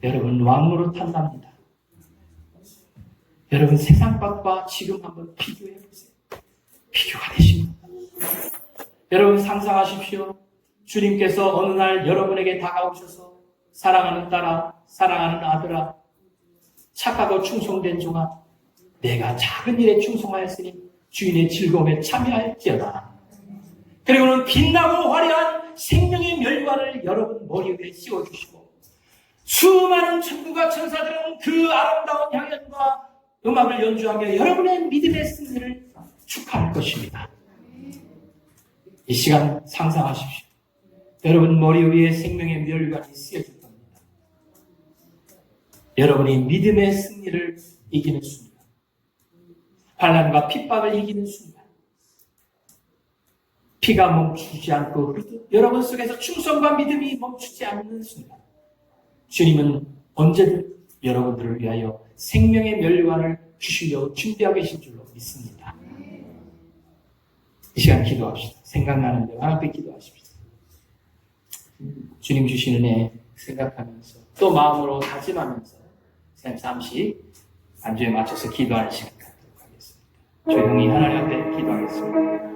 여러분 왕노릇 한답니다. 여러분 세상 것과 지금 한번 비교해 보세요. 비교가 되십니다. 여러분 상상하십시오. 주님께서 어느 날 여러분에게 다가오셔서 사랑하는 딸아, 사랑하는 아들아, 착하고 충성된 종아, 내가 작은 일에 충성하였으니 주인의 즐거움에 참여할지어다. 그리고는 빛나고 화려한 생명의 멸관을 여러분 머리 위에 씌워주시고 수많은 천국과 천사들은 그 아름다운 향연과 음악을 연주하며 여러분의 믿음의 승리를 축하할 것입니다. 이 시간 상상하십시오. 여러분 머리 위에 생명의 멸관이 쓰여질 겁니다. 여러분이 믿음의 승리를 이기는 순간, 환난과 핍박을 이기는 순간, 피가 멈추지 않고 여러분 속에서 충성과 믿음이 멈추지 않는 순간, 주님은 언제든 여러분들을 위하여 생명의 면류관을 주시려고 준비하고 계신 줄로 믿습니다. 이 시간 기도합시다. 생각나는 대로 하나님께 기도하십시다. 주님 주시는 애 생각하면서 또 마음으로 다짐하면서 잠시 안주에 맞춰서 기도하는 시간 갖도록 하겠습니다. 조용히 하나님 앞에 기도하겠습니다.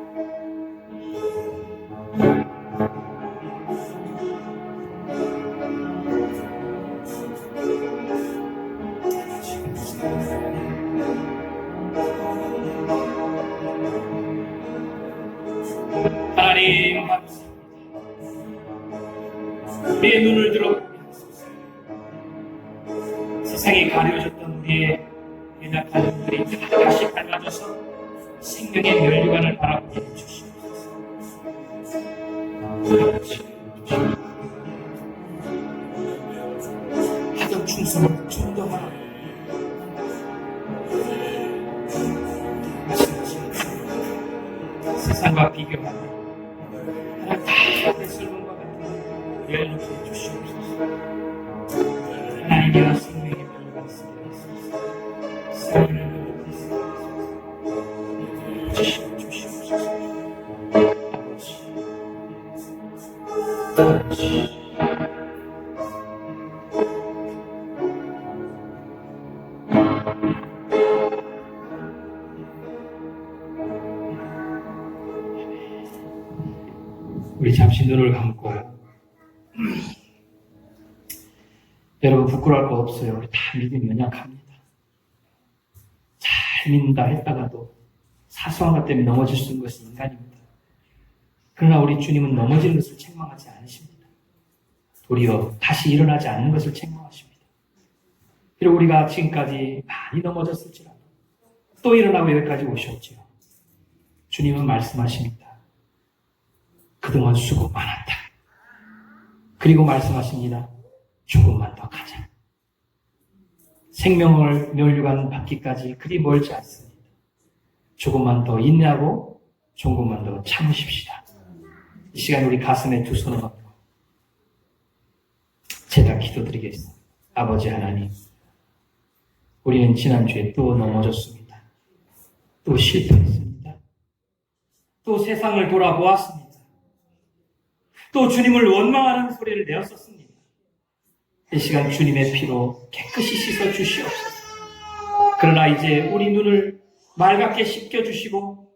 하나님 감사합니다. 우리의 눈을 들어 세상에 가려졌던 우리의 연약한 눈들이 다시 밝아져서 생명의 면류관을 바라보게 해주시옵소서. 하던 충성을 좀 더 하라. 세상과 비교하며 하나님 다 뺏을문과 같은 열놓게 해주시옵소서. 하나님께서 생명의 면류관 쓰게 하소서. 생명의 면류관 쓰게 하소서. 주시옵소서. 아버지 우리 잠시 눈을 감고 여러분 부끄러울 거 없어요. 우리 다 믿음이 연약합니다. 잘 믿는다 했다가도 사소한 것 때문에 넘어질 수 있는 것이 인간입니다. 그러나 우리 주님은 넘어지는 것을 책망하지 않으십니다. 도리어 다시 일어나지 않는 것을 책망하십니다. 비록 우리가 지금까지 많이 넘어졌을지라도 또 일어나고 여기까지 오셨지요. 주님은 말씀하십니다. 그동안 수고 많았다. 그리고 말씀하십니다. 조금만 더 가자. 생명을 면류관 받기까지 그리 멀지 않습니다. 조금만 더 인내하고 조금만 더 참으십시다. 이 시간 우리 가슴에 두 손을 얹고 제가 기도드리겠습니다. 아버지 하나님, 우리는 지난주에 또 넘어졌습니다. 또 실패했습니다. 또 세상을 돌아보았습니다. 또 주님을 원망하는 소리를 내었었습니다. 이 시간 주님의 피로 깨끗이 씻어 주시옵소서. 그러나 이제 우리 눈을 맑게 씻겨주시고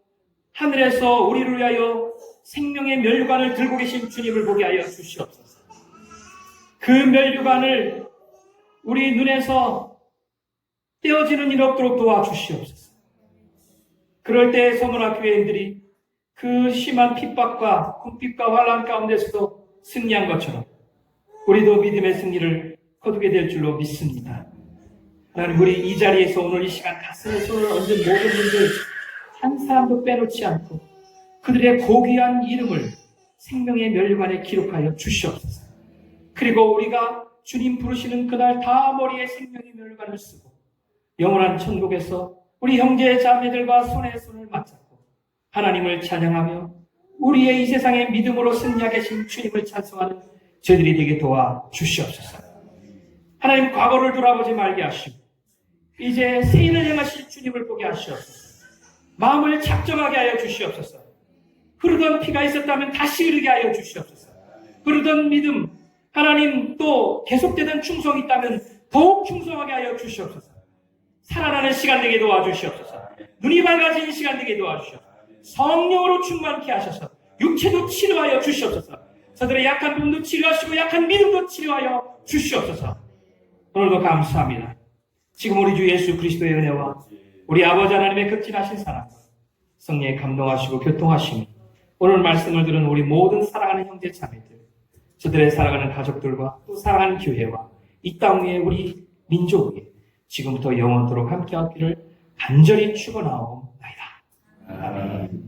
하늘에서 우리를 위하여 생명의 면류관을 들고 계신 주님을 보게 하여 주시옵소서. 그 면류관을 우리 눈에서 떼어지는 일 없도록 도와주시옵소서. 그럴 때 서문화 교회인들이 그 심한 핍박과 궁핍과 환난 가운데서도 승리한 것처럼 우리도 믿음의 승리를 거두게 될 줄로 믿습니다. 하나님, 우리 이 자리에서 오늘 이 시간 가슴에 손을 얹은 모든 분들 한 사람도 빼놓지 않고 그들의 고귀한 이름을 생명의 면류관에 기록하여 주시옵소서. 그리고 우리가 주님 부르시는 그날 다 머리에 생명의 면류관을 쓰고 영원한 천국에서 우리 형제 자매들과 손에 손을 맞잡고 하나님을 찬양하며 우리의 이 세상의 믿음으로 승리하게 하신 주님을 찬송하는 저희들이 되게 도와주시옵소서. 하나님, 과거를 돌아보지 말게 하시고 이제 새 일을 행하실 주님을 보게 하시옵소서. 마음을 작정하게 하여 주시옵소서. 흐르던 피가 있었다면 다시 흐르게 하여 주시옵소서. 흐르던 믿음, 하나님 또 계속되던 충성이 있다면 더욱 충성하게 하여 주시옵소서. 살아나는 시간 되게 도와주시옵소서. 눈이 밝아지는 시간 되게 도와주시옵소서. 성령으로 충만케 하셔서 육체도 치료하여 주시옵소서. 저들의 약한 몸도 치료하시고 약한 믿음도 치료하여 주시옵소서. 오늘도 감사합니다. 지금 우리 주 예수 그리스도의 은혜와 우리 아버지 하나님의 극진하신 사랑과 성령에 감동하시고 교통하시니 오늘 말씀을 들은 우리 모든 사랑하는 형제 자매들, 저들의 사랑하는 가족들과 또 사랑하는 교회와 이 땅 위에 우리 민족 위에 지금부터 영원토록 함께하기를 간절히 축원하옵나이다. 아멘.